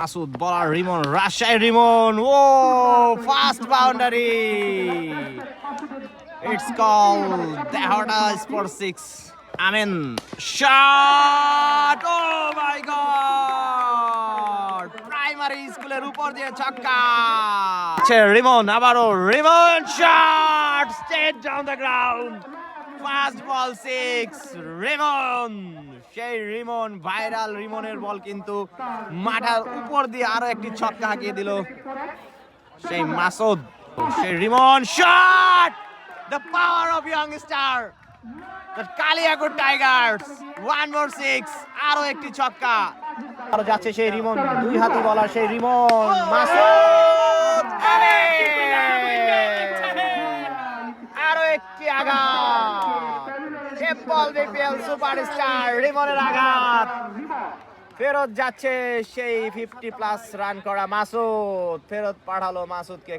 Masud bowler Rimon, Rajshahi Rimon, oh fast boundary, it's কল দেহটা sport 6। Amin shot, oh my god, primary স্কুলের উপর দিয়ে ছক্কা। রিমন, আবারও Rimon shot, straight down the ground, fast ball 6। Rimon, সেই রিমন, ভাইরাল রিমনের বল কিন্তু মাথার উপর দিয়ে আরো একটি ছক্কা হাঁকিয়ে দিল সেই মাসুদ। সেই Rimon shot, the power of youngster, the Kaliakair Tigers, 1 মোর 6, আরো একটি ছক্কা। আরো যাচ্ছে সেই রিমন, দুই হাতে বলার সেই রিমন, মাসুদ, আরো একটি আঘাত, বল বিপিএল সুপারস্টার রিমনের আঘাত। ফেরত যাচ্ছে সেই 50+ রান করা মাসুদ, ফেরত পাঠালো মাসুদকে।